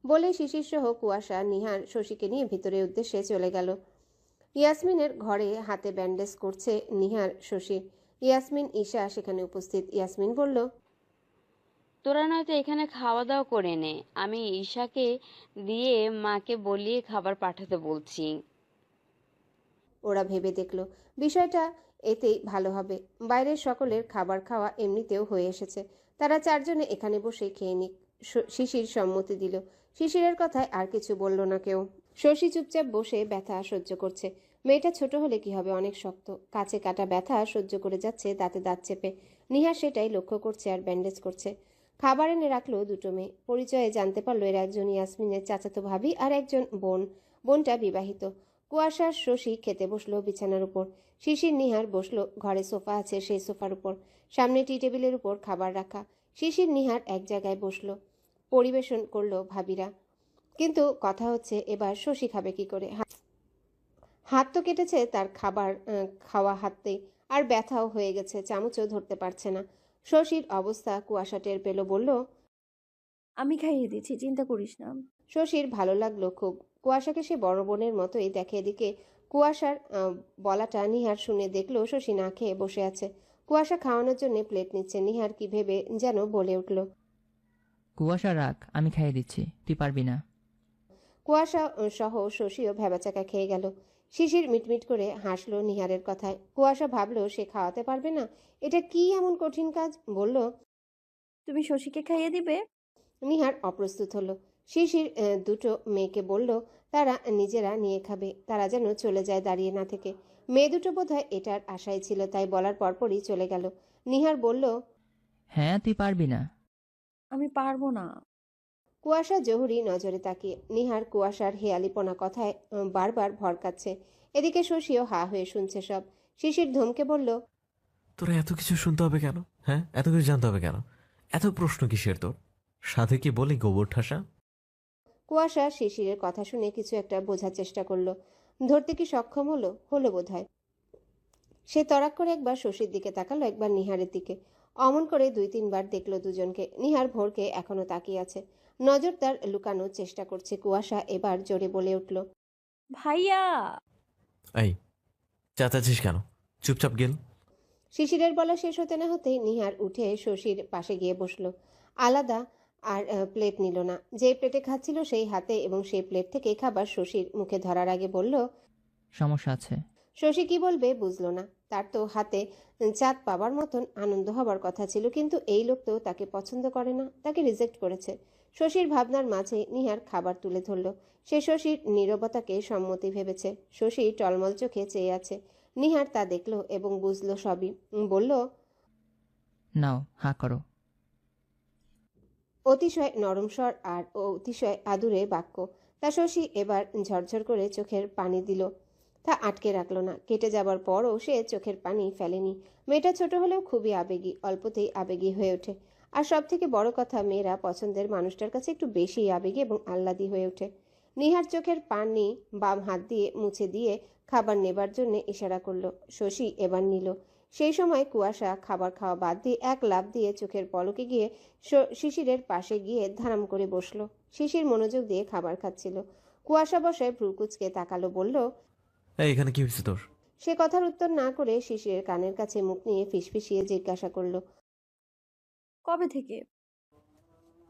বলে শিশির সহ কুয়াশা, নিহার শশীকে নিয়ে ভিতরের উদ্দেশ্যে চলে গেল। ইয়াসমিনের ঘরে হাতে ব্যান্ডেজ করছে নিহার, শশী। ইয়াসমিন, ঈশা সেখানে উপস্থিত। ইয়াসমিন বলল, তোরা নয়তো এখানে খাওয়া দাওয়া করে নে, আমি ঈশাকে দিয়ে মাকে বলিয়ে খাবার পাঠাতে বলছি। ওরা ভেবে দেখল বিষয়টা এতেই ভালো হবে। বাইরের সকলের খাবার খাওয়া এমনিতেও হয়ে এসেছে, তারা চারজনে এখানে বসে খেয়ে নিক। শিশির সম্মতি দিল। শিশিরের কথায় আর কিছু বলল না কেউ। শশী চুপচাপ বসে ব্যথা সহ্য করছে। মেয়েটা ছোট হলে কি হবে, অনেক শক্ত, কাছে কাটা ব্যথা সহ্য করে যাচ্ছে দাঁতে দাঁত চেপে। নিহার সেটাই লক্ষ্য করছে আর ব্যান্ডেজ করছে। খাবার এনে রাখলো দুটো মেয়ে। পরিচয়ে জানতে পারলো এর একজন ইয়াসমিনের চাচাতো ভাবি আর একজন বোন। বোনটা বিবাহিত। কুয়াশার শশী খেতে বসলো বিছানার উপর। শিশির, নিহার বসলো ঘরে, সোফা আছে সেই সোফার উপর, সামনে টি টেবিলের উপর খাবার রাখা। শিশির, নিহার এক জায়গায় বসলো, পরিবেশন করলো ভাবিরা। কিন্তু কথা হচ্ছে এবার শশী খাবে কি করে? হাত তো কেটেছে তার, খাবার খাওয়া হাততেই, আর ব্যথাও হয়ে গেছে, চামচও ধরতে পারছে না। শশীর অবস্থা কুয়াশা টের পেল, বলল, আমি খাইয়ে দিচ্ছি, চিন্তা করিস না। শশীর ভালো লাগলো খুব। কুয়াশাকে সে বড় বোনের মতোই দেখে। এদিকে কুয়াশার বলাটা নিহার শুনে দেখলো শশী না খেয়ে বসে আছে। কুয়াশা খাওয়ানোর জন্য প্লেট নিচ্ছে। নিহার কি ভেবে যেন বলে উঠল, কুয়াশা রাখ, আমি খাইয়ে দিচ্ছি, তুই পারবি না। কুয়াশা সহ শশীও ভেবাচাকা খেয়ে গেল। শিশির মিটমিট করে হাসলো নিহারের কথায়। কুয়াশা ভাবলো সে খাওয়াতে পারবে না, এটা কি এমন কঠিন কাজ? বলল, তুমি শশীকে খাইয়ে দিবে? নিহার অপ্রস্তুত হলো। শিশির দুটো মেয়েকে বলল তারা নিজেরা নিয়ে খাবে, তারা যেন চলে যায় দাঁড়িয়ে না থেকে। মেয়ে দুটো বোধহয় এটার আশায় ছিল, তাই বলার পরপরই চলে গেল। নিহার বলল, হ্যাঁ, তুই পারবি না। আমি পারবো না। কুয়াশা জহুরি নজরে তাকিয়ে। নিহার কুয়াশার হেয়ালিপনা কথায় বারবার ভরকাচ্ছে। এদিকে শশীও হা হয়ে শুনছে সব। শিশির ধমকে বলল, তোরা এত কিছু শুনতে হবে কেন? হ্যাঁ, এত কিছু জানতে হবে কেন? এত প্রশ্ন কিসের তোর? সাথে কি বলি গোবর ঠাসা? কুয়াশা শিশিরের কথা শুনে কিছু একটা বোঝার চেষ্টা করলো। ধরতে কি সক্ষম হলো? হলো বোধহয়। সে তড়াক করে একবার শশীর দিকে তাকালো, একবার নিহারের দিকে। অমন করে দুই তিনবার দেখলো দুজনকে। নিহার ভোরকে এখনো তাকিয়ে আছে, নজর তার লুকানোর চেষ্টা করছে। কুয়াশা এবার জোরে বলে উঠল, ভাইয়া! এই, চেঁচাচ্ছিস কেন? চুপচাপ গেল। শিশিরের বলা শেষ হতে না হতেই নিহার উঠে শশীর পাশে গিয়ে বসলো। আলাদা আর প্লেট নিল না। যে প্লেটে খাচ্ছিল সেই হাতে এবং সেই প্লেট থেকে খাবার শশীর মুখে ধরার আগে বলল, সমস্যা আছে। শশী কি বলবে বুঝলো না। তার তো হাতে চাঁদ পাবার মতন আনন্দ হবার কথা ছিল, কিন্তু এই লোক তো তাকে পছন্দ করে না, তাকে রিজেক্ট করেছে। শশীর ভাবনার মাঝে নিহার খাবার তুলে ধরল। সে শশীর নীরবতাকে সম্মতি ভেবেছে। শশী টলমল চোখে চেয়ে আছে। নিহার তা দেখল এবং বুঝলো সবই। বলল, নাও, হা করো। অতিশয় নরম স্বর আর অতিশয় আদুরে বাক্য। তা শশী এবার ঝরঝর করে চোখের পানি দিল। তা আটকে রাখলো না। কেটে যাবার পরও সে চোখের পানি ফেলেনি। মেয়েটা ছোট হলেও খুবই আবেগী, অল্পতেই আবেগী হয়ে ওঠে। আর সব থেকে বড় কথা, মেয়েরা পছন্দের মানুষটার কাছে একটু বেশি আবেগী এবং আহ্লাদী হয়ে ওঠে। নিহার চোখের পানি বাম হাত দিয়ে মুছে দিয়ে খাবার নেবার জন্য ইশারা করলো। শশী এবার নিল। সেই সময় কুয়াশা খাবার খাওয়া বাদ দিয়ে এক লাফ দিয়ে চোখের পলকে গিয়ে শিশিরের পাশে গিয়ে ধারাম করে বসলো। শিশির মনোযোগ দিয়ে খাবার খাচ্ছিল। কুয়াশা বসায় ভ্রুকুচকে তাকালো, বলল, এই, এখানে কি হয়েছে তোর? সে কথার উত্তর না করে শিশিরের কানের কাছে মুখ নিয়ে ফিসফিসিয়ে জিজ্ঞাসা করলো, কবে থেকে?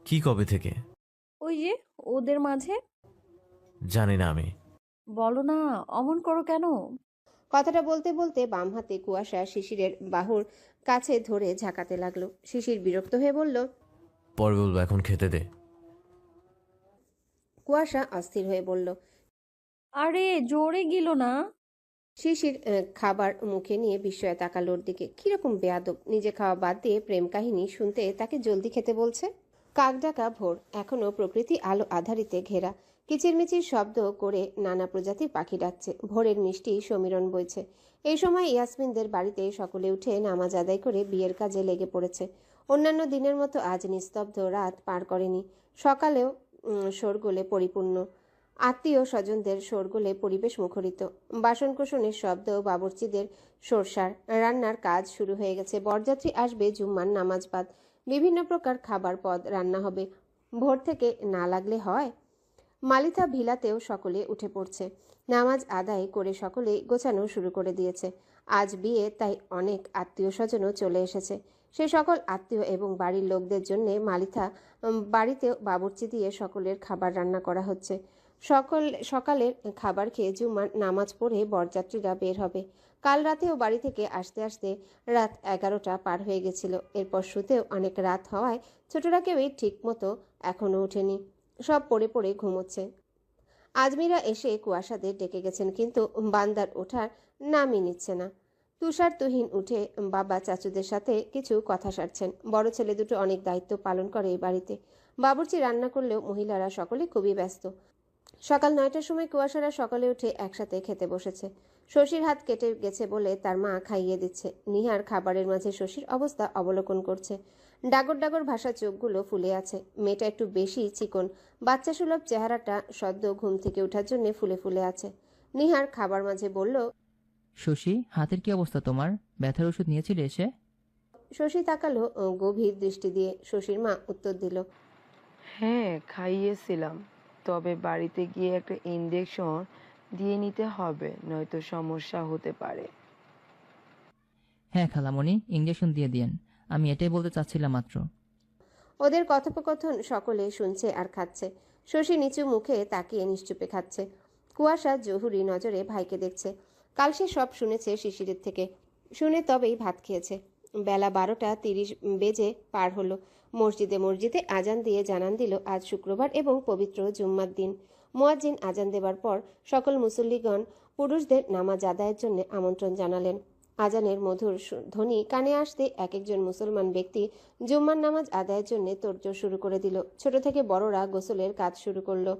কি কবে থেকে? ওই যে ওদের মাঝে। জানি না আমি। বলো না, অমন করো কেন? কথাটা বলতে বলতে বাম হাতে কুয়াশা শিশিরের বাহুর কাছে ধরে ঝাঁকাতে লাগলো। শিশির বিরক্ত হয়ে বলল, পরে বলবো, এখন খেতে দে। কুয়াশা অস্থির হয়ে বলল। আরে জোরে গিল না। শিশির খাবার মুখে নিয়ে বিস্ময়ে তাকালো ওর দিকে। কিরকম বেয়াদব, নিজে খাওয়া বাদ দিয়ে প্রেম কাহিনী শুনতে তাকে জলদি খেতে বলছে। কাক ডাকা ভোর, এখনো প্রকৃতি আলো আধারিতে ঘেরা। কিচিরমিচির শব্দ করে নানা প্রজাতির পাখি ডাকছে। ভোরের মিষ্টি সমীরণ বইছে। এই সময় ইয়াসমিনদের বাড়িতে সকলে উঠে নামাজ আদায় করে বিয়ের কাজে লেগে পড়েছে। অন্যান্য দিনের মতো আজ নিস্তব্ধ রাত পার করেনি। সকালেও শোরগোলে পরিপূর্ণ। আত্মীয় স্বজনদের শোরগোলে পরিবেশ মুখরিত। বাসনকোসনের শব্দ, বাবুর্চিদের সরসার, রান্নার কাজ শুরু হয়ে গেছে। বরযাত্রী আসবে জুম্মার নামাজ বাদ। বিভিন্ন প্রকার খাবার পদ রান্না হবে। ভোর থেকে না লাগলে হয়। মালিথা ভিলাতেও সকলে উঠে পড়ছে। নামাজ আদায় করে সকলে গোছানো শুরু করে দিয়েছে। আজ বিয়ে, তাই অনেক আত্মীয় স্বজনও চলে এসেছে। সে সকল আত্মীয় এবং বাড়ির লোকদের জন্য মালিথা বাড়িতেও বাবুর্চি দিয়ে সকলের খাবার রান্না করা হচ্ছে। সকালের খাবার খেয়ে জুম্মার নামাজ পড়ে বরযাত্রীরা বের হবে। কাল রাতেও বাড়ি থেকে আসতে আসতে রাত 11টা পার হয়ে গেছিল। এরপর শুতেও অনেক রাত হওয়ায় ছোটরা কেউই ঠিক মতো এখনও ওঠেনি। সব পড়ে পড়ে ঘুমোচ্ছে। আজমিরা এসে কুয়াশাদের ডেকে গেছেন, কিন্তু বান্দার ওঠার নামই নিচ্ছে না। তুষার তুহিন উঠে বাবা চাচুদের সাথে কিছু কথা সারছেন। বড় ছেলে দুটো অনেক দায়িত্ব পালন করে এই বাড়িতে। বাবুর্চি রান্না করলেও মহিলারা সকলে খুবই ব্যস্ত। সকাল 9টার সময় কুয়াশারা সকালে উঠে একসাথে খেতে বসেছে। শশীর হাত কেটে গেছে বলে তার মা খাইয়ে দিচ্ছে। নিহার খাবারের মাঝে শশীর অবস্থা অবলোকন করছে। ডাগর ডাগর ভাষা চোখগুলো ফুলে আছে। মেয়েটা একটু বেশি চিকন। বাচ্চা সুলভ চেহারাটা সদ্য ঘুম থেকে ওঠার জন্য ফুলে ফুলে আছে। নিহার খাবার মাঝে বলল, শশী, হাতের কি অবস্থা তোমার? ব্যথার ওষুধ নিয়েছিলে এসে? শশী তাকালো গভীর দৃষ্টি দিয়ে। শশীর মা উত্তর দিল, হ্যাঁ, খাইয়েছিলাম। তবে বাড়িতে গিয়ে একটা ইনজেকশন দিয়ে নিতে হবে, নয়তো সমস্যা হতে পারে। হ্যাঁ খালামণি, ইঞ্জেকশন দিয়ে দিয়েন। আমি এটাই বলতে চাচ্ছিলাম মাত্র। ওদের কথোপকথন সকলে শুনছে আর খাচ্ছে। শশী নিচু মুখে তাকিয়ে নিশ্চুপে খাচ্ছে। কুয়াশা জহুরি নজরে ভাইকে দেখছে। কাল সে সব শুনেছে শিশিরের থেকে। শুনে তবেই ভাত খেয়েছে। বেলা 12টা 30 বেজে পার হলো। মসজিদে আজান দিয়ে জানান দিল আজ শুক্রবার এবং পবিত্র জুম্মার দিন। মুয়াজ্জিন আজান দেবার পর সকল মুসল্লিগণ পুরুষদের নামাজ আদায়ের জন্য আমন্ত্রণ জানালেন। আজানের মধুর ধ্বনি কানে আসতে এক একজন মুসলমান ব্যক্তি জুম্মার নামাজ আদায়ের জন্য তোড়জোড় শুরু করে দিল। ছোট থেকে বড়রা গোসলের কাজ শুরু করলো।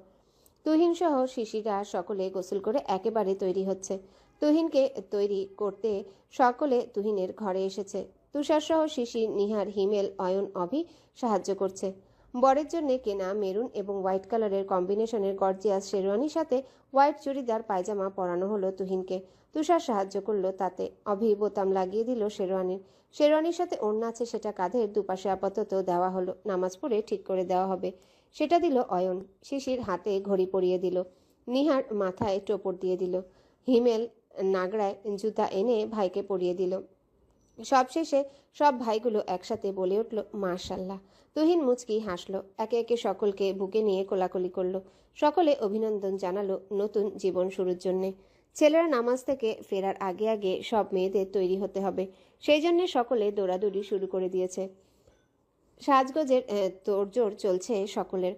তুহিন সহ শিশিরা সকলে গোসল করে একেবারে তৈরি হচ্ছে। তুহিনকে তৈরি করতে সকলে তুহিনের ঘরে এসেছে। তুষার সহ শিশির, নিহার, হিমেল, অয়ন, অভি সাহায্য করছে। বরের জন্য কেনা মেরুন এবং হোয়াইট কালারের কম্বিনেশনের গর্জিয়াস শেরওয়ানির সাথে হোয়াইট চুড়িদার পায়জামা পরানো হলো তুহিনকে। তুষার সাহায্য করলো তাতে। অভি বোতাম লাগিয়ে দিল শেরওয়ানির সাথে ওড়না আছে, সেটা কাঁধের দুপাশে আপাতত দেওয়া হলো। নামাজ পড়ে ঠিক করে দেওয়া হবে, সেটা দিল অয়ন। শিশির হাতে ঘড়ি পরিয়ে দিল। নিহার মাথায় টোপর দিয়ে দিল। হিমেল নাগড়ায় জুতা এনে ভাইকে পরিয়ে দিল। সবশেষে সব ভাইগুলো একসাথে বলে উঠল, মাশাল্লাহ। তুহিন মুচকি হাসলো। একে একে সকলকে বুকে নিয়ে কোলাকুলি করলো। সকলে অভিনন্দন জানালো নতুন জীবন শুরুর জন্যে। ছেলেরা নামাজ থেকে ফেরার আগে আগে সব মেয়েদের তৈরি হতে হবে, সেই জন্য সকলে দৌড়াদৌড়ি শুরু করে দিয়েছে। সাজগোজের তোড়জোড় চলছে সকলের।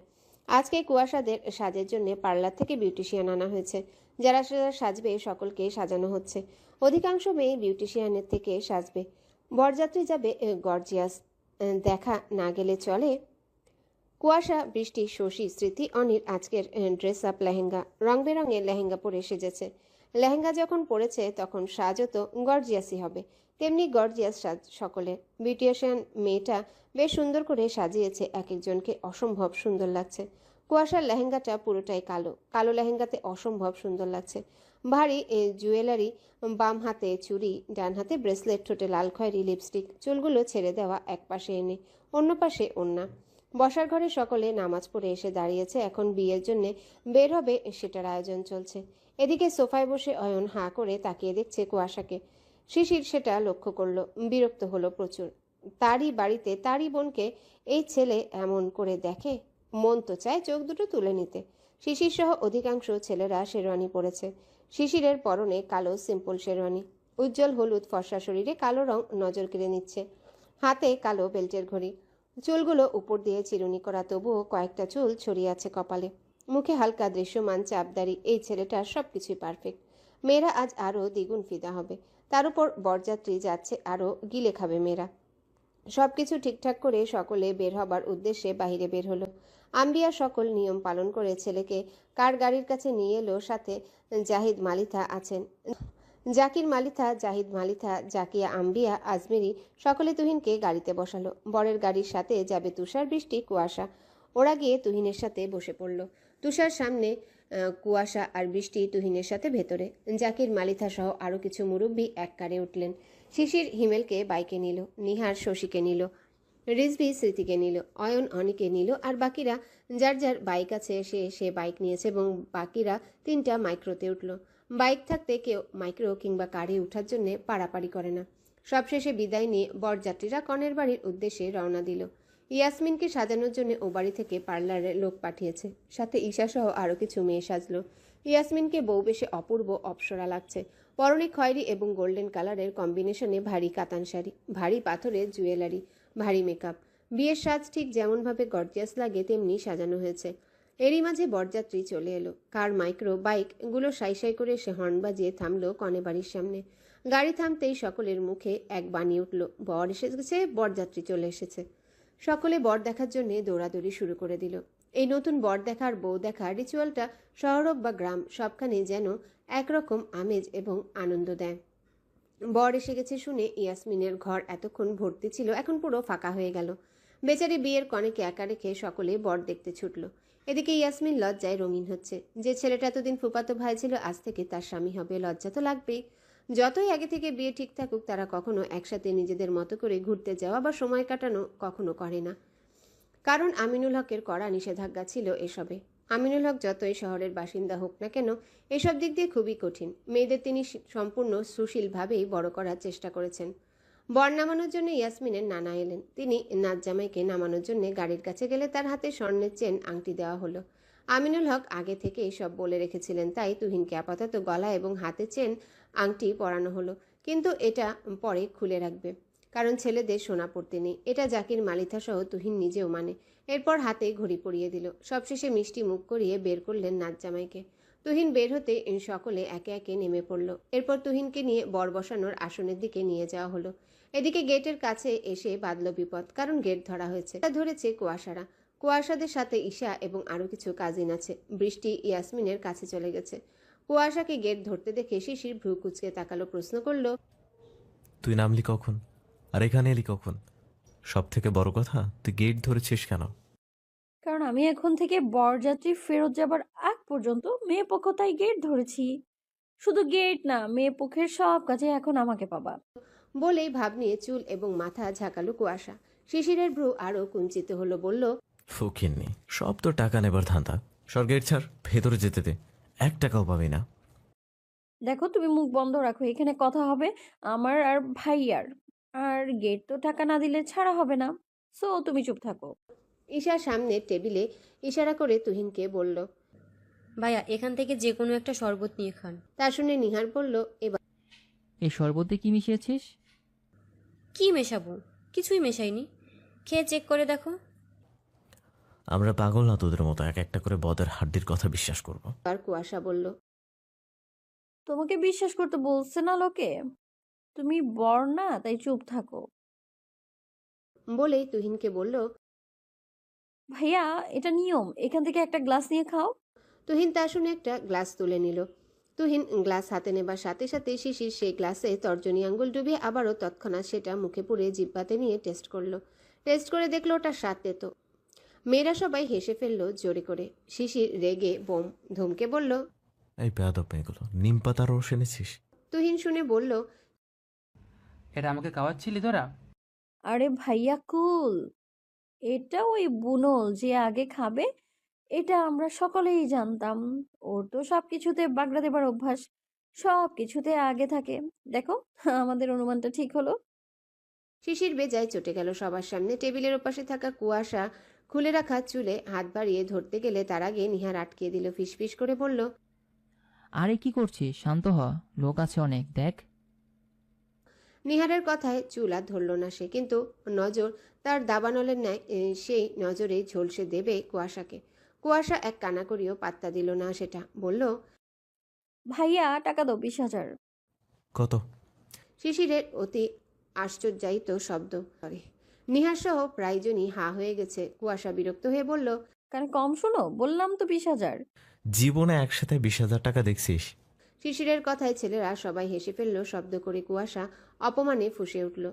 আজকে কুয়াশাদের সাজের জন্য পার্লার থেকে বিউটিশিয়ান আনা হয়েছে। যারা সাজবে সকলকে সাজানো হচ্ছে। অধিকাংশ মেয়ে বিউটিশিয়ানের থেকে সাজবে। বরযাত্রী যাবে গর্জিয়াস। দেখা না গেলে চলে। কুয়াশা, বৃষ্টি, শশী, স্মৃতি, অনির আজকের ড্রেস আপ লেহেঙ্গা। রং বেরঙের লেহেঙ্গা পরে সেজেছে। লেহেঙ্গা যখন পরেছে তখন সাজও তো গর্জিয়াসই হবে। তেমনি গর্জিয়াস সাজ সকলের। বিউটিশিয়ান মেয়েটা বেশ সুন্দর করে সাজিয়েছে। এক একজনকে অসম্ভব সুন্দর লাগছে। কুয়াশার লেহেঙ্গাটা পুরোটাই কালো। কালো লেহেঙ্গাতে অসম্ভব সুন্দর লাগছে। ভারী জুয়েলারি, বাম হাতে চুড়ি, ডান হাতে ব্রেসলেট, ঠোঁটে লাল খয়েরি লিপস্টিক, চুলগুলো ছেড়ে দেওয়া এক পাশে এনে, অন্য পাশে ওড়না। বসার ঘরে সকলে নামাজ পড়ে এসে দাঁড়িয়েছে। এখন বিয়ের জন্য বের হবে, সেটার আয়োজন চলছে। এদিকে সোফায় বসে অয়ন হাঁ করে তাকিয়ে দেখছে কুয়াশাকে। শিশির সেটা লক্ষ্য করলো, বিরক্ত হলো প্রচুর। তারই বাড়িতে তারই বোনকে এই ছেলে এমন করে দেখে। মন তো চায় চোখ দুটো তুলে নিতে। শিশির সহ অধিকাংশ ছেলেরা শেরওয়ানি পরেছে। শিশিরের পরনে কালো সিম্পল শেরওয়ানি। উজ্জ্বল হলুদ ফর্সা শরীরে কালো রং নজর কেড়ে নিচ্ছে। হাতে কালো বেল্টের ঘড়ি। চুলগুলো উপর দিয়ে চিরুনি করা, তবুও কয়েকটা চুল ছড়িয়ে আছে কপালে। মুখে হালকা দৃশ্যমান চাপদারি। এই ছেলেটার সবকিছুই পারফেক্ট। মেয়েরা আজ আরও দ্বিগুণ ফিদা হবে। তার উপর বরযাত্রী যাচ্ছে, আরও গিলে খাবে মেয়েরা। সবকিছু ঠিকঠাক করে সকলে বের হবার উদ্দেশ্যে বাহিরে বের হলো। আম্বিয়া সকল নিয়ম পালন করে ছেলেকে কার গাড়ির কাছে নিয়ে এলো। সাথে জাহিদ মালিথা আছেন। জাকির মালিথা, জাহিদ মালিথা, জাকিয়া, আম্বিয়া, আজমেরি সকলে তুহিনকে গাড়িতে বসালো। বরের গাড়ির সাথে যাবে তুষার, বৃষ্টি, কুয়াশা। ওরা গিয়ে তুহিনের সাথে বসে পড়ল। তুষার সামনে কুয়াশা আর বৃষ্টি তুহিনের সাথে ভেতরে। জাকির, মালিথা সহ আরও কিছু মুরব্বী এক কারে উঠলেন। শিশির হিমেলকে বাইকে নিল, নিহার শশীকে নিল, রিজভি স্মৃতিকে নিল, অয়ন অনিকে নিল, আর বাকিরা যার যার বাইক আছে সে বাইক নিয়েছে এবং বাকিরা 3টা মাইক্রোতে উঠল। বাইক থাকতে কেউ মাইক্রো কিংবা কারে উঠার জন্য পাড়াপাড়ি করে না। সবশেষে বিদায় নিয়ে বরযাত্রীরা কনের বাড়ির উদ্দেশ্যে রওনা দিল। ইয়াসমিনকে সাজানোর জন্য ও বাড়ি থেকে পার্লারে লোক পাঠিয়েছে, সাথে ঈশা সহ আরও কিছু মেয়ে সাজলো। ইয়াসমিনকে বউ বেশে অপূর্ব অপ্সরা লাগছে। পরনে খয়েরি এবং গোল্ডেন কালারের কম্বিনেশনে ভারী কাতান শাড়ি, ভারী পাথরের জুয়েলারি, ভারী মেকআপ। বিয়ের সাজ ঠিক যেমনভাবে গর্জিয়াস লাগে তেমনি সাজানো হয়েছে। এরই মাঝে বরযাত্রী চলে এলো। কার, মাইক্রো, বাইকগুলো সাই সাই করে সে হর্ন বাজিয়ে থামলো কনে বাড়ির সামনে। গাড়ি থামতেই সকলের মুখে এক বাণী উঠল, বর এসে গেছে, বরযাত্রী চলে এসেছে। সকলে বর দেখার জন্য দৌড়াদৌড়ি শুরু করে দিল। এই নতুন বর দেখা আর বউ দেখা রিচুয়ালটা শহর হোক বা গ্রাম সবখানে যেন একরকম আমেজ এবং আনন্দ দেয়। বর এসে গেছে শুনে ইয়াসমিনের ঘর এতক্ষণ ভর্তি ছিল, এখন পুরো ফাঁকা হয়ে গেল। বেচারি বিয়ের কনেকে একা রেখে সকলে বর দেখতে ছুটল। এদিকে ইয়াসমিন লজ্জায় রঙিন হচ্ছে। যে ছেলেটা এতদিন ফুফাতো ভাই ছিল আজ থেকে তার স্বামী হবে, লজ্জা তো লাগবেই। যতই আগে থেকে বিয়ে ঠিক থাকুক, তারা কখনো একসাথে নিজেদের মতো করে ঘুরতে যাওয়া বা সময় কাটানো কখনো করে না, কারণ আমিনুল হকের কড়া নিষেধাজ্ঞা ছিল এসবে। আমিনুল হক যতই শহরের বাসিন্দা হোক না কেন, এসব দিক দিয়ে খুবই কঠিন। মেয়েদের তিনি সম্পূর্ণ সুশীলভাবেই বড় করার চেষ্টা করেছেন। বর নামানোর জন্য ইয়াসমিনের নানা এলেন। তিনি নাচ জামাইকে নামানোর জন্য গাড়ির কাছে গেলে তার হাতে স্বর্ণের চেন আংটি দেওয়া হলো। আমিনুল হক আগে থেকে সব বলে রেখেছিলেন, তাই তুহিনকে আপাতত গলা এবং হাতে চেন আংটি পরানো হলো, কিন্তু এটা পরে খুলে রাখবে, কারণ ছেলেদের সোনা পড়তে নেই। এটা জাকির, মালিথা সহ তুহিন নিজেও মানে। এরপর হাতে ঘড়ি পরিয়ে দিল। সবশেষে মিষ্টি মুখ করিয়ে বের করলেন নাচ জামাইকে। তুহিন বের হতে সকলে একে একে নেমে পড়ল। এরপর তুহিনকে নিয়ে বর বসানোর আসনের দিকে নিয়ে যাওয়া হলো। এদিকে গেটের কাছে এসে বাঁধল বিপদ, কারণ গেট ধরা হয়েছে। তা ধরেছে কুয়াশারা। কুয়াশাদের সাথে ঈশা এবং আরও কিছু কাজিন আছে। বৃষ্টি ইয়াসমিনের কাছে চলে গেছে। কুয়াশাকে গেট ধরতে দেখে শিশির ভ্রু কুচকে তাকালো, প্রশ্ন করল, তুই নামলি কখন আর এখানে এলি কখন? সব থেকে বড় কথা, তুই গেট ধরেছিস কেন? কারণ আমি এখন থেকে বরযাত্রী ফেরত যাবার আগ পর্যন্ত মেয়ে পক্ষ তাই গেট ধরেছি। শুধু গেট না, মেয়ে পক্ষের সব কাজে এখন আমাকে পাবা। বলেই ভাব নিয়ে চুল এবং মাথা ঝাঁকালো কুয়াশা। শিশিরের ভ্রু আরও কুঞ্চিত হলো, বলল, ফকিন্নি, সব তো টাকা নেবার ধান্দা। সর, গেট ছাড়, ভেতরে যেতে দে। 1 টাকাও পাবি না। দেখো, তুমি মুখ বন্ধ রাখো, এখানে কথা হবে আমার আর ভাইয়ার। আর গেট তো টাকা না দিলে ছাড়া হবে না, সো তুমি চুপ থাকো। ঈশার সামনে টেবিলে ইশারা করে তুহিনকে বলল। ভাইয়া, এখান থেকে যে কোনো একটা শরবত নিয়ে খান। তা শুনে নিহার বলল, এবার এই শরবতে কি মিশিয়েছিস? কি মেশাবো? কিছুই মেশাইনি, খেয়ে চেক করে দেখো। আমরা পাগল না তোদের মতো এক একটা করে বদের হাড্ডির কথা বিশ্বাস করব? আর কুয়াশা বলল, তোমাকে বিশ্বাস করতে বলছে না লোকে, তুমি বর না, তাই চুপ থাকো। বলেই তুহিনকে বলল। ভাইয়া, এটা নিয়ম, এখান থেকে একটা গ্লাস নিয়ে খাও। তুহিন তা শুনে একটা গ্লাস তুলে নিল। তুহিন গ্লাস হাতে নেবার সাথে সাথে শিশির সেই গ্লাসে তর্জনী আঙ্গুল ডুবিয়ে আবারও তৎক্ষণাৎ সেটা মুখে পুরে জিহ্বাতে নিয়ে টেস্ট করলো। টেস্ট করে দেখলো ওটা স্বাদ তেতো। মেয়েরা সবাই হেসে ফেললো জোরে করে। শিশির রেগে বোম ধমকে বলল, এই বেয়াদব মেয়েগুলো, নিম পাতার রস এনেছিস? তুহিন শুনে বলল, এটা আমাকে খাওয়াচ্ছিলি তোরা? আরে ভাইয়া কুল, এটা ওই বুনল যে আগে খাবে, এটা আমরা সকলেই জানতাম। ওর তো সবকিছুতে বাগড়া দেবার অভ্যাস, সবকিছুতে আগে থাকে। দেখো, আমাদের অনুমানটা ঠিক হলো। শিশির বেজায় চটে গেল সবার সামনে। টেবিলের ওপাশে থাকা কুয়াশা খুলে রাখা চুলে হাত বাড়িয়ে ধরতে গেলে তার আগে নিহার আটকে দিল। ফিসফিস করে বলল, আরে কি করছিস? শান্ত হ, লোক আছে অনেক, দেখ। নিহারের কথায় চুল আর ধরল না সে, কিন্তু নজর তার দাবানলের ন্যায় সেই নজরে ঝলসে দেবে কুয়াশাকে। কুয়াশা এক কানাকড়িও পাত্তা দিল না সেটা। বলল, ভাইয়া, টাকা দাও 20,000। কত? শিশিরের অতি আশ্চর্যায়িত শব্দ করে নিহার সহ প্রায়জনই হা হয়ে গেছে। কুয়াশা বিরক্ত হয়ে বলল, কারণ কম শোনো, বললাম তো 20,000। জীবনে একসাথে 20,000 টাকা দেখছিস? শিশিরের কথায় ছেলেরা সবাই হেসে ফেলল শব্দ করে। কুয়াশা অপমানে ফুঁসে উঠল।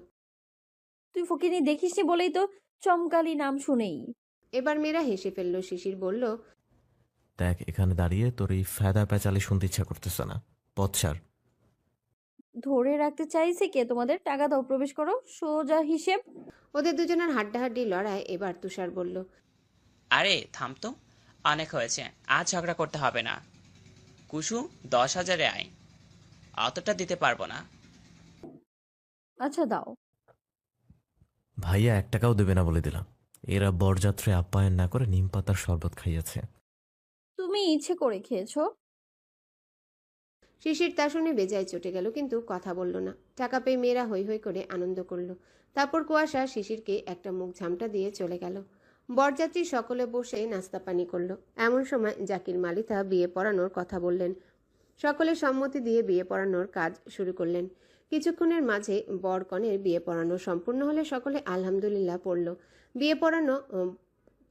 তুই ফকিনি দেখিসনি বলেই তো চমকালি নাম শুনেই। এবার মেয়েরা হেসে ফেলল। শিশির বলল, দেখ, এখানে দাঁড়িয়ে তোর এই ফেদা প্যাচালি শুনতে ইচ্ছা করতেছে না। পথ ছাড়। ধরে রাখতে চাইছে কে তোমাদের? টাকা দাও, প্রবেশ করো, সোজা হিসেব। ওদের দুজনের হাড্ডাহাড্ডি লড়াই এবার তুষার বলল। আরে থাম তো, অনেক হয়েছে, আর ঝগড়া করতে হবে না। কুসু, 10,000-এ আয়। অতটা দিতে পারবো না। আচ্ছা দাও। ভাইয়া 1 টাকাও দেবে না বলে দিলাম। এরা বরযাত্রী আপ্যায়ন না করে নিম পাতার শরবত খাইয়েছে। তুমি ইচ্ছে করে খেয়েছো। শিশির তা শুনে বেজায় চটে গেল, কিন্তু কথা বলল না। টাকা পেয়ে মেয়েরা হৈ হৈ করে আনন্দ করলো। তারপর কুয়াশা শিশিরকে একটা মুখ ঝামটা দিয়ে চলে গেল। বরযাত্রী সকলে বসে নাস্তা পানি করলো। এমন সময় জাকির মালিতা বিয়ে পড়ানোর কথা বললেন। সকলে সম্মতি দিয়ে বিয়ে পড়ানোর কাজ শুরু করলেন। কিছুক্ষণের মাঝে বর কনের বিয়ে পড়ানো সম্পূর্ণ হলে সকলে আলহামদুলিল্লাহ পড়ল। বিয়ে পড়ানো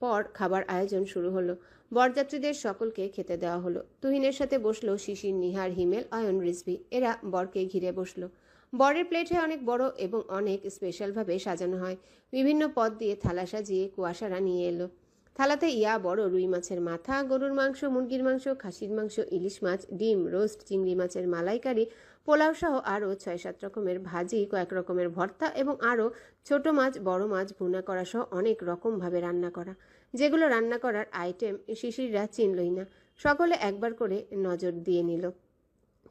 পর খাবার আয়োজন শুরু হলো। বরযাত্রীদের সকলকে খেতে দেওয়া হলো। তুহিনের সাথে বসলো শিশির, নিহার, হিমেল, অয়ন, রিজভি। এরা বরকে ঘিরে বসলো। বরের প্লেটে অনেক বড় এবং অনেক স্পেশালভাবে সাজানো হয়। বিভিন্ন পদ দিয়ে থালা সাজিয়ে কুয়াশারা নিয়ে এলো। থালাতে ইয়া বড় রুই মাছের মাথা, গরুর মাংস, মুরগির মাংস, খাসির মাংস, ইলিশ মাছ, ডিম, রোস্ট, চিংড়ি মাছের মালাইকারি, পোলাও সহ আরও 6-7 রকমের ভাজি, কয়েক রকমের ভর্তা এবং আরও ছোট মাছ, বড় মাছ ভুনা করা সহ অনেক রকমভাবে রান্না করা। যেগুলো রান্না করার আইটেম শিশিররা চিনলই না। সকলে একবার করে নজর দিয়ে নিল।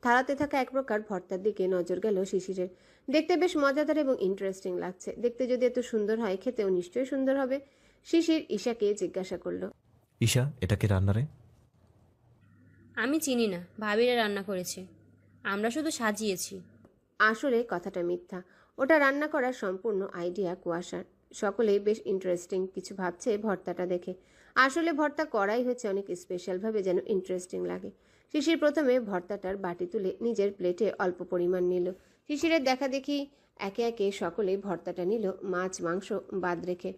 থালাতে থাকা এক প্রকার ভর্তার দিকে নজর গেল শিশিরের। দেখতে বেশ মজাদার এবং ইন্টারেস্টিং লাগছে। দেখতে যদি এত সুন্দর হয়, খেতেও নিশ্চয়ই সুন্দর হবে। শিশির ঈশাকে জিজ্ঞাসা করল। ঈশা, এটা কি রান্নারে? আমি চিনি না, ভাবিরা রান্না করেছে, আমরা শুধু সাজিয়েছি। আসলে কথাটা মিথ্যা। ওটা রান্না করার সম্পূর্ণ আইডিয়া কুয়াশার। সকলেই বেশ ইন্টারেস্টিং কিছু ভাবছে ভর্তাটা দেখে। আসলে ভর্তা করাই হচ্ছে অনেক স্পেশালভাবে, যেন ইন্টারেস্টিং লাগে। শিশির প্রথমে ভর্তাটার বাটি তুলে নিজের প্লেটে অল্প পরিমাণ নিল। শিশিরের দেখা দেখি একে একে সকলেই ভর্তাটা নিল, মাছ মাংস বাদ রেখে।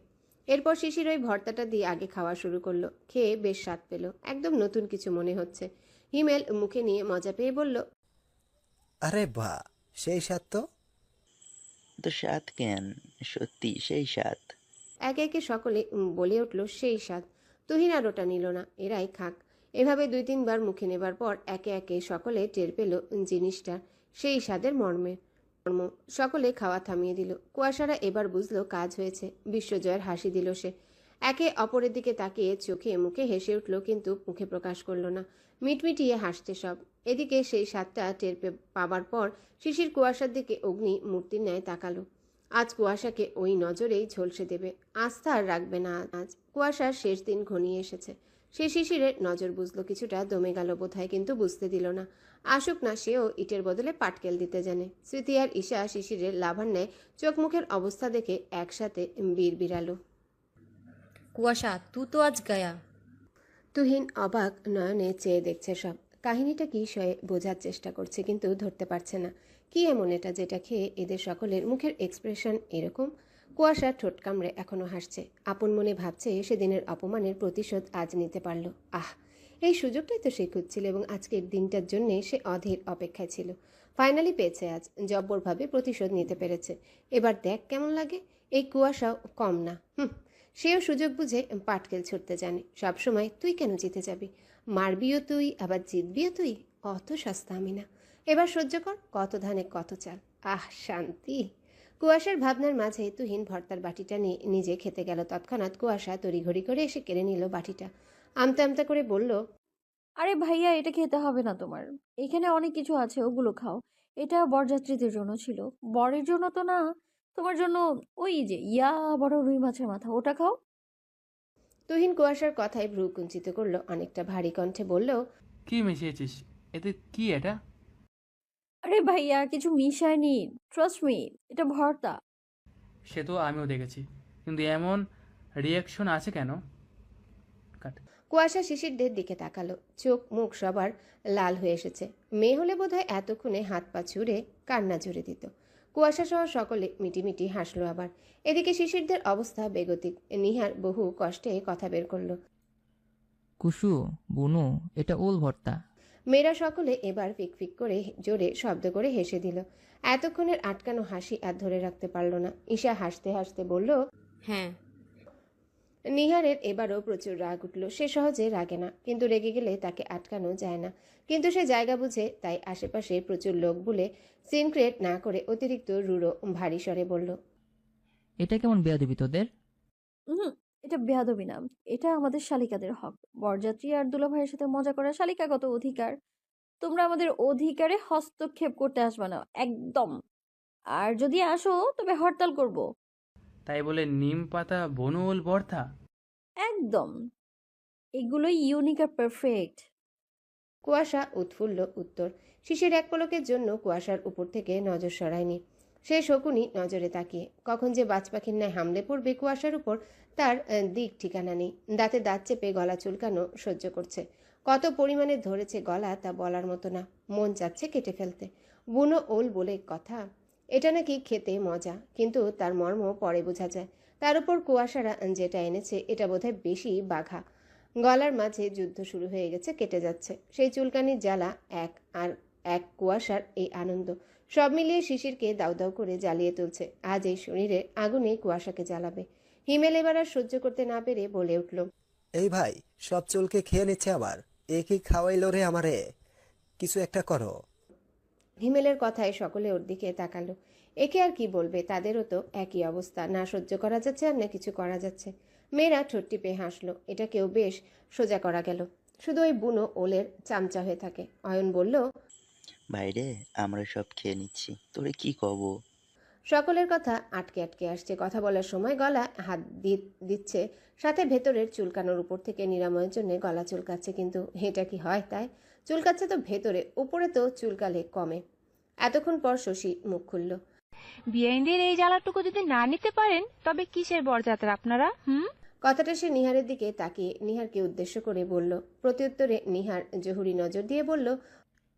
এরপর শিশির ওই ভর্তাটা দিয়ে আগে খাওয়া শুরু করলো। খেয়ে বেশ স্বাদ পেল, একদম নতুন কিছু মনে হচ্ছে। হিমেল মুখে নিয়ে মজা পেয়ে বলল, আরে বাহ, সেই স্বাদ তো। তো স্বাদ কেন, সত্যি সেই স্বাদ। একে একে সকলে বলে উঠল সেই স্বাদ। তুহিন আর ওটা নিল না, এরাই খাক। এভাবে 2-3 বার মুখে নেবার পর একে একে সকলে টের পেল জিনিসটা সেই স্বাদের মর্ম। সকলে খাওয়া থামিয়ে দিল। কুয়াশারা এবার বুঝলো কাজ হয়েছে। বিশ্বজয়ের হাসি দিল সে। একে অপরের দিকে তাকিয়ে চোখে মুখে হেসে উঠল, কিন্তু মুখে প্রকাশ করল না। মিটমিটিয়ে হাসছে সব। এদিকে সেই স্বাদটা টের পাবার পর শিশির কুয়াশার দিকে অগ্নি মূর্তির ন্যায় তাকালো। আজ কুয়াশাকে ওই নজরেই ঝলসে দেবে। আস্থা আর রাখবে না আজ। কুয়াশার শেষ দিন ঘনিয়ে এসেছে। সে শিশিরের নজর বুঝলো, কিছুটা দমে গেল বোধহয়, কিন্তু বুঝতে দিল না। আসুক না, সেও ইটের বদলে পাটকেল দিতে জানে। স্মৃতি আর ঈশা শিশিরের লাভার ন্যায় চোখ মুখের অবস্থা দেখে একসাথে বিড়বিড়ালো। কুয়াশা, তু তো আজ গায়া। তুহিন অবাক নয়নে চেয়ে দেখছে সব। কাহিনীটা কি সে বোঝার চেষ্টা করছে, কিন্তু ধরতে পারছে না। কি এমন এটা যেটা খেয়ে এদের সকলের মুখের এক্সপ্রেশন এরকম? কুয়াশা ঠোঁট কামড়ে এখনো হাসছে। আপন মনে ভাবছে সেদিনের অপমানের প্রতিশোধ আজ নিতে পারল। আহ, এই সুযোগটাই তো সে খুঁজছিল এবং আজকের দিনটার জন্যে সে অধীর অপেক্ষায় ছিল। ফাইনালি পেয়েছে আজ, জব্বরভাবে প্রতিশোধ নিতে পেরেছে। এবার দেখ কেমন লাগে। এই কুয়াশাও কম না। সেও সুযোগ বুঝে পাটকেল ছুটতে জানে। সবসময় তুই কেন জিতে যাবি? মারবিও তুই, আবার জিতবিও তুই। অত সস্তা আমি না। এবার সহ্য কর, কত ধানে কত চাল। আহ, শান্তি। কুয়াশার ভাবনার মাঝে তুহিন ভর্তার বাটিটা নিয়ে নিজে খেতে গেল। তৎক্ষণাৎ কুয়াশা তড়িঘড়ি করে এসে কেড়ে নিল বাটিটা। আমতা আমতা করে বলল, আরে ভাইয়া, এটা খেতে হবে না তোমার। এখানে অনেক কিছু আছে, ওগুলো খাও। এটা বরযাত্রীদের জন্য ছিল, বরের জন্য তো না। তোমার জন্য ওই যে ইয়া বড় রুই মাছের মাথা, ওটা খাও। তুহিন কুয়াশার কথায় ভ্রু কুঞ্চিত করলো, অনেকটা ভারী কণ্ঠে বলল, কি মিশিয়েছিস এতে? কি এটা? আরে ভাইয়া, কিছু মিশায়নি, ট্রাস্ট মি, এটা ভর্তা। সে তো আমিও দেখেছি, কিন্তু এমন রিয়াকশন আছে কেন? কাট। কুয়াশা শিশিরদের দিকে তাকালো। চোখ মুখ সবার লাল হয়ে এসেছে। মেয়ে হলে বোধহয় এতক্ষণে হাত পা ছুঁড়ে কান্না জুড়ে দিত। কুয়াশা সহ সকলে মিটিমিটি হাসলো আবার। এদিকে শিশিরদের অবস্থা বেগতিক। নিহার বহু কষ্টে কথা বের করলো। কুসু, বুনু, এটা ওল ভর্তা। মেয়েরা সকলে এবার ফিকফিক করে জোরে শব্দ করে হেসে দিল। এতক্ষণের আটকানো হাসি আর ধরে রাখতে পারল না। ঈশা হাসতে হাসতে বলল, হ্যাঁ। নিহারের এবারও প্রচুর রাগ উঠল। সে সহজে রাগে না, কিন্তু রেগে গেলে তাকে আটকানো যায় না। কিন্তু সে জায়গা বুঝে, তাই আশেপাশে প্রচুর লোক বলে সিন ক্রিয়েট না করে অতিরিক্ত রূঢ় ভারী স্বরে বলল, এটা কেমন বেয়াদবি তোদের? হুম, এটা বেয়াদবি না, এটা আমাদের শালিকাদের হক। বরযাত্রী আর দুলাভাইয়ের সাথে মজা করা শালিকাগত অধিকার। তোমরা আমাদের অধিকারে হস্তক্ষেপ করতে আসবে না, একদম। আর যদি আসো তবে হরতাল করব। তাই বলে নিম পাতা বনুল ভর্তা? একদম। এগুলোই ইউনিক আর পারফেক্ট। কুয়াশা উৎফুল্ল উত্তর। শিশির এক পলকের জন্য কুয়াশার উপর থেকে নজর সরায়নি। সে শকুনি নজরে তাকিয়ে কখন যে বাজ পাখির ন্যায় হামলে পড়বে কুয়াশার উপর, তার দিক ঠিকানা নেই। দাঁতে দাঁত চেপে গলা চুলকানো সহ্য করছে। কত পরিমাণে ধরেছে গলা তা বলার মতো না। মন চাচ্ছে কেটে ফেলতে। বুনো ওল বলে কথা। এটা নাকি খেতে মজা, কিন্তু তার মর্ম পরে বোঝা যায়। তার উপর কুয়াশারা যেটা এনেছে এটা বোধহয় বেশি বাঘা। গলার মাঝে যুদ্ধ শুরু হয়ে গেছে, কেটে যাচ্ছে। সেই চুলকানির জ্বালা এক, আর এক কুয়াশার এই আনন্দ, সব মিলিয়ে শিশিরকে দাউ দাউ করে জ্বালিয়ে তুলছে। আজ এই শরীরের আগুনে কুয়াশাকে জ্বালাবে। হিমেল এবার আর সহ্য করতে না পেরে বলে উঠল, এই ভাই, সব চুলকে খেয়ে নিচ্ছে আবার। এ কি খাওয়াইলো রে আমারে? কিছু একটা করো। হিমেলের কথায় সকলে ওর দিকে তাকালো। একে আর কি বলবে, তাদেরও তো একই অবস্থা। না সহ্য করা যাচ্ছে আর না কিছু করা যাচ্ছে। মেয়েরা ঠোঁট টিপে হাসলো। এটা কেউ বেশ সোজা করা গেল। শুধু ওই বুনো ওলের চামচা হয়ে থাকে। অয়ন বলল, বাইরে আমরা সব খেয়ে নিচ্ছি, তোরে কি কব? সকলের কথা আটকে আটকে আসছে। কথা বলার সময় গলা হাত দিচ্ছে, সাথে ভেতরের চুলকানোর উপর থেকে নিরাময়ের জন্য গলা চুলকাচ্ছে। কিন্তু এটা কি হয় তাই? চুলকাচ্ছে তো ভেতরে, উপরে তো চুলকালে কমে। এতক্ষণ পর শশী মুখ খুলল। বিআইনদের এই জ্বালাটুকু যদি না নিতে পারেন তবে কিসের বরযাত্রা আপনারা? কথাটা সে নিহারের দিকে তাকিয়ে নিহারকে উদ্দেশ্য করে বলল। প্রত্যুত্তরে নিহার জহুরি নজর দিয়ে বলল,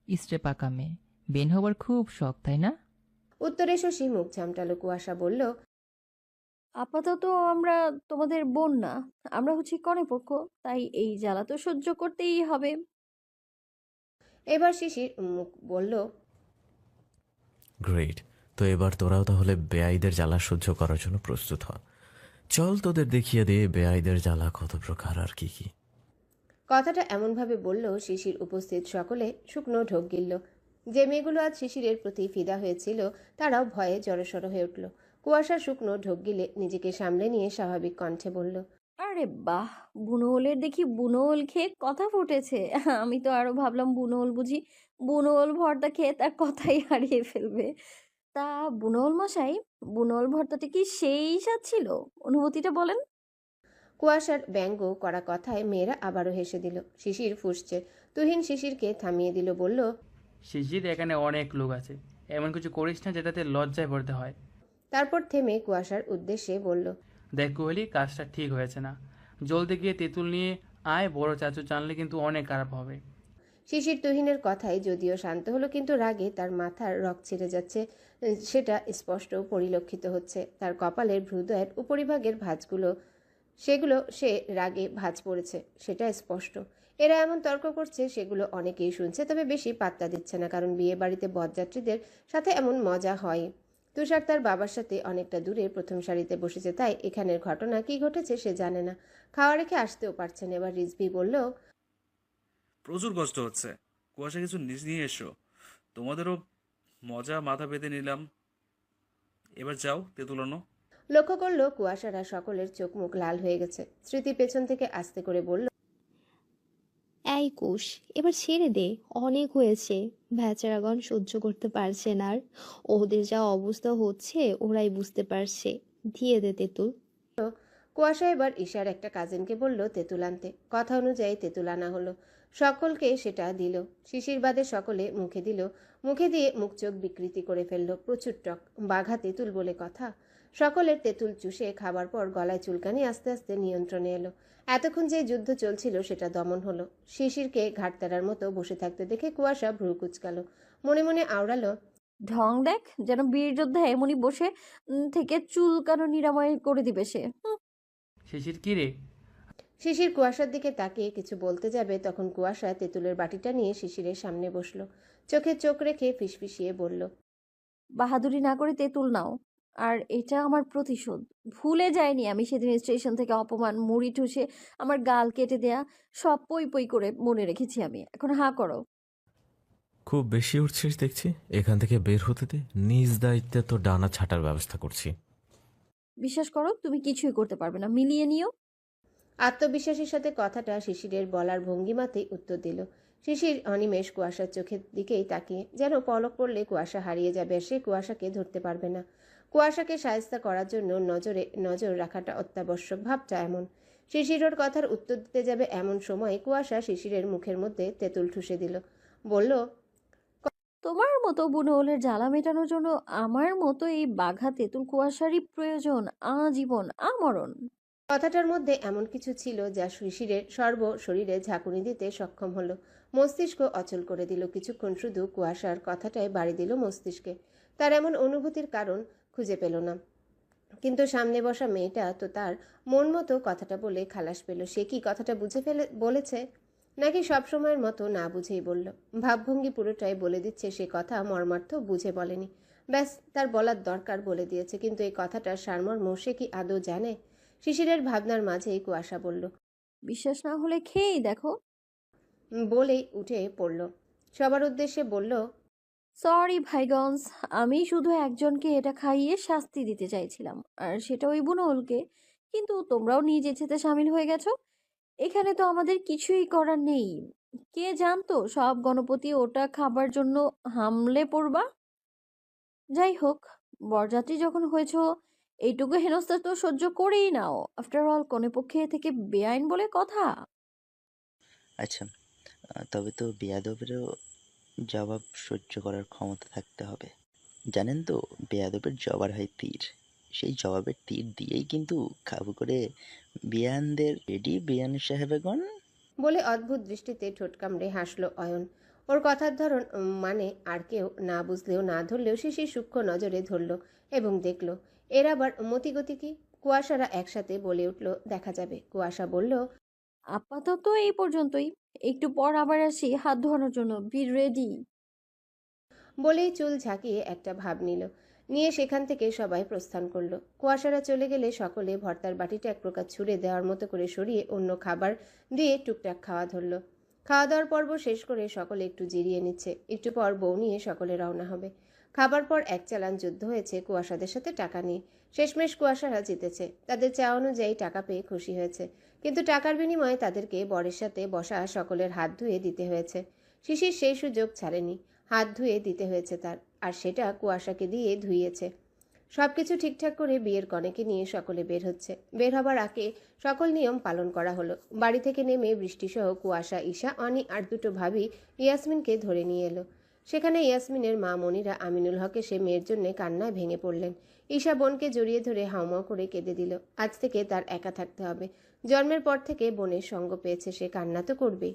ইস্টে পাকা মেয়ে, বেন হবার খুব শখ, তাই না? উত্তরে শশী মুখ ঝামটালো। কুয়াশা বলল, আপাতত আমরা তোমাদের বোন না, আমরা হচ্ছি কনে পক্ষ, তাই এই জ্বালা তো সহ্য করতেই হবে। এবার শিশির মুখ বলল, গ্রেট। তো এবার তোরাও তাহলে বেআইদের জ্বালা সহ্য করার জন্য প্রস্তুত হ। চল তোদের দেখিয়ে দে বেআইদের জ্বালা কত প্রকার আর কি কি। কথাটা এমনভাবে বলল শিশির উপস্থিত সকলে শুকনো ঢোক গিলল। যে মেয়েগুলো আজ শিশিরের প্রতি ফিদা হয়েছিল তারাও ভয়ে জড়সড় হয়ে উঠল। কুয়াশা শুকনো ঢোক গিলে নিজেকে সামলে নিয়ে স্বাভাবিক কণ্ঠে বলল, আরে বাহ, বুনোওলের দেখি বুনোওল খেয়ে কথা ফুটেছে। আমি তো আরো ভাবলাম বুনোওল বুঝি বুনোওল ভর্তা খেয়ে তার কথাই হারিয়ে ফেলবে। তা বুনোওল মশাই, বুনোওল ভর্তাটা কি সেই স্বাদ ছিল? অনুভূতিটা বলেন। কুয়াশার ব্যঙ্গ করা কথায় মেয়েরা আবারও হেসে দিল। শিশির ফুঁসছে। তুহিন শিশিরকে থামিয়ে দিল, বলল, শিশির, এখানে অনেক লোক আছে, এমন কিছু করিস না যেটাতে লজ্জায় পড়তে হয়। তারপর থেমে কুয়াশার উদ্দেশ্যে বলল, দেখ কোহলি, কাজটা ঠিক হয়েছে না। জলদি গিয়ে তেঁতুল নিয়ে আয়, বড় চাচু জানলে কিন্তু অনেক খারাপ হবে। শিশির তুহিনের কথায় যদিও শান্ত হলো, কিন্তু রাগে তার মাথার রক ছিঁড়ে যাচ্ছে, সেটা স্পষ্ট পরিলক্ষিত হচ্ছে। তার কপালের ভ্রুদয়ের উপরিভাগের ভাঁজগুলো, সেগুলো সে রাগে ভাঁজ পড়েছে, সেটা স্পষ্ট। এরা এমন তর্ক করছে সেগুলো অনেকেই শুনছে, তবে বেশি পাত্তা দিচ্ছে না, কারণ বিয়ে বাড়িতে বরযাত্রীদের সাথে এমন মজা হয়। তুষার তার বাবার সাথে অনেকটা দূরে প্রথম সারিতে বসেছে, তাই এখানের ঘটনা কি ঘটেছে সে জানে না। খাওয়া রেখে আসতেও পারছে না। এবার রিজভি বলল, প্রচুর কষ্ট হচ্ছে। কুয়াশা কিছু নিয়ে এসো, তোমাদেরও মজা মাথা পেতে নিলাম। এবার যাও তেঁতুল আনো। লক্ষ্য করলো কুয়াশারা সকলের চোখ মুখ লাল হয়ে গেছে। স্মৃতি পেছন থেকে আস্তে করে বলল, এই কুশ, এবার ছেড়ে দে, অনেক হয়েছে। বেচারাগণ সহ্য করতে পারছে না আর। ওদের যা অবস্থা হচ্ছে ওরাই বুঝতে পারছে। দিয়ে দে তেঁতুল। কুয়াশা এবার ঈশার একটা কাজিনকে বলল তেঁতুল আনতে। কথা অনুযায়ী তেঁতুল আনা হলো। সকলকে সেটা দিল। শিশির বাদে সকলে মুখে দিল। মুখে দিয়ে মুখ চোখ বিকৃতি করে ফেলল। প্রচুর টক, বাঘা তেঁতুল বলে কথা। সকলের তেঁতুল চুষে খাবার পর গলায় চুলকানি আস্তে আস্তে নিয়ন্ত্রণে এলো। এতক্ষণ যে যুদ্ধ চলছিল সেটা দমন হলো। শিশিরকে ঘাটতারার মতো বসে থাকতে দেখে কুয়াশা ভ্রু কুচকালো। মনে মনে আওড়ালো, ঢং দেখ, যেন বীর যোদ্ধা এমনই বসে থেকে চুলকানো নিরাময় করে দিবে সে। শিশির, কি রে? শিশির কুয়াশার দিকে তাকিয়ে কিছু বলতে যাবে, তখন কুয়াশা তেঁতুলের বাটিটা নিয়ে শিশিরের সামনে বসলো। চোখে চোখ রেখে ফিসফিসিয়ে বলল, বাহাদুরি না করে তেঁতুল নাও। আর এটা আমার প্রতিশোধ। ভুলে যাইনি আমি সেদিন স্টেশন থেকে অপমান, মুড়ি ঠুসে আমার গাল কেটে দেয়া সব পই পই করে মনে রেখেছি আমি। এখন হাঁ করো। খুব বেশি উঠছিস দেখছি, এখান থেকে বের হতে দে, নিজ দায়িত্বে তো ডানা ছাটার ব্যবস্থা করছি। বিশ্বাস করো তুমি কিছুই করতে পারবে না, মিলিয়ে নিও। আত্মবিশ্বাসের সাথে কথাটা শিশিরের বলার ভঙ্গিমাতেই উত্তর দিল। শিশির অনিমেষ কুয়াশার চোখের দিকেই তাকিয়ে, যেন পলক পড়লে কুয়াশা হারিয়ে যাবে আর সে কুয়াশাকে ধরতে পারবে না। কুয়াশাকে সায়স্তা করার জন্য নজর রাখাটা অত্যাবশ্যক, ভাবটা এমন। শিশির ওর কথার উত্তর দিতে যাবে এমন সময় কুয়াশা শিশিরের মুখের মধ্যে তেঁতুল ঠুসে দিল। বলল, তোমার মতো বুনোলের জ্বালা মেটানোর জন্য আমার মতো এই বাঘা তেঁতুল কুয়াশারই প্রয়োজন, আজীবন আমরণ। কথাটার মধ্যে এমন কিছু ছিল যা শিশিরের সর্ব শরীরে ঝাঁকুনি দিতে সক্ষম হলো। মস্তিষ্ক অচল করে দিল। কিছুক্ষণ শুধু কুয়াশার কথাটাই বাড়ি দিল মস্তিষ্কে। তার এমন অনুভূতির কারণ খুঁজে পেল না, কিন্তু সামনে বসা মেয়েটা তো তার মন মতো কথাটা বলে খালাস পেল। সে কি কথাটা বুঝে বলেছে, নাকি সবসময়ের মতো না বুঝেই বলল? ভাবভঙ্গি পুরোটাই বলে দিচ্ছে সে কথা মর্মার্থ বুঝে বলেনি। ব্যাস, তার বলার দরকার বলে দিয়েছে, কিন্তু এই কথাটার সারমর্ম সে কি আদৌ জানে? শিশিরের ভাবনার মাঝেই কুয়াশা বলল, বিশ্বাস না হলে খেয়েই দেখো। বলেই উঠে পড়ল। সবার উদ্দেশ্যে বলল, সরি ভাইগঞ্জ, আমি শুধু একজনকে এটা খাইয়ে শাস্তি দিতে চাইছিলাম, আর সেটা ওই বুনোলকে। কিন্তু তোমরাও নিজ ইচ্ছেতে সামিল হয়ে গেছো। এখানে তো আমাদের কিছুই করার নেই। কে জানতো সব গণপতি ওটা খাবার জন্য হামলে পড়বা। যাই হোক, বরযাত্রী যখন হয়েছ, এইটুকু হেনস্থা তো সহ্য করেই নাও। আফটার অল কোনে পক্ষে থেকে বেআইন বলে কথা। আচ্ছা, তবে তো বেয়াদবেরও জবাব সহ্য করার ক্ষমতা থাকতে হবে। জানেন তো, বেয়াদবের জবার হয় তীর। সেই জবাবের তীর দিয়েই কিন্তু খাবু করে বিয়ানদের রেডি বিয়ান সাহেবেগণ। বলে অদ্ভুত দৃষ্টিতে ঠোঁট কামড়ে হাসল অয়ন। ওর কথার ধরন মানে আর কেউ না বুঝলেও না ধরলেও শিশির সূক্ষ্ম নজরে ধরল এবং দেখল। এর আবার মতিগতি কি? কুয়াশারা একসাথে বলে উঠল, দেখা যাবে। কুয়াশা বলল, আপাতত এই পর্যন্তই। একটু পর আবার আসি হাত ধোয়ানোর জন্য, বি রেডি। বলেই চুল ঝাঁকিয়ে একটা ভাব নিয়ে সেখান থেকে সবাই প্রস্থান করলো। কুয়াশারা চলে গেলে সকলে ভর্তার বাটিটা এক প্রকার ছুঁড়ে দেওয়ার মতো করে সরিয়ে অন্য খাবার দিয়ে টুকটাক খাওয়া ধরল। খাওয়া দাওয়ার পর্ব শেষ করে সকলে একটু জিরিয়ে নিচ্ছে। একটু পর বউ নিয়ে সকলে রওনা হবে। খাবার পর এক চালান যুদ্ধ হয়েছে কুয়াশাদের সাথে টাকা নিয়ে। শেষমেশ কুয়াশারা জিতেছে। তাদের চাওয়া অনুযায়ী টাকা পেয়ে খুশি হয়েছে, কিন্তু টাকার বিনিময়ে তাদেরকে বরের সাথে বসা সকলের হাত ধুয়ে দিতে হয়েছে। শিশির সেই সুযোগ ছাড়েনি, হাত ধুয়ে দিতে হয়েছে তার, আর সেটা কুয়াশাকে দিয়ে ধুইয়েছে। সবকিছু ঠিকঠাক করে বিয়ের কনেকে নিয়ে সকলে বের হচ্ছে। বের হবার আগে সকল নিয়ম পালন করা হলো। বাড়ি থেকে নেমে বৃষ্টিসহ কুয়াশা, ঈশা, অনি আর দুটো ভাবি ইয়াসমিনকে ধরে নিয়ে এলো। সেখানে ইয়াসমিনের মা মনিরা আমিনুল হক এসে মেয়ের জন্য কান্নায় ভেঙে পড়লেন। ঈশা বোনকে জড়িয়ে ধরে হাউমাউ করে কেঁদে দিল। আজ থেকে তার একা থাকতে হবে। জন্মের পর থেকে বোনের সঙ্গ পেয়েছে, সে কান্না তো করবেই।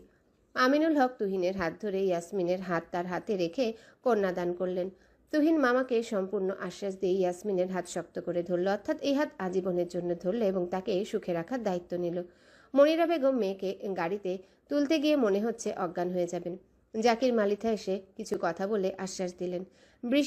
আমিনুল হক তুহিনের হাত ধরে ইয়াসমিনের হাত তার হাতে রেখে কন্যাদান করলেন। তুহিন মামাকে সম্পূর্ণ আশ্বাস দিয়ে ইয়াসমিনের হাত শক্ত করে ধরল, অর্থাৎ এই হাত আজীবনের জন্য ধরল এবং তাকে সুখে রাখার দায়িত্ব নিল। মনিরা বেগম মেয়েকে গাড়িতে তুলতে গিয়ে মনে হচ্ছে অজ্ঞান হয়ে যাবেন। জাকির মালিথা এসে কিছু কথা বলে আশ্বাস দিলেন। বৃষ্টি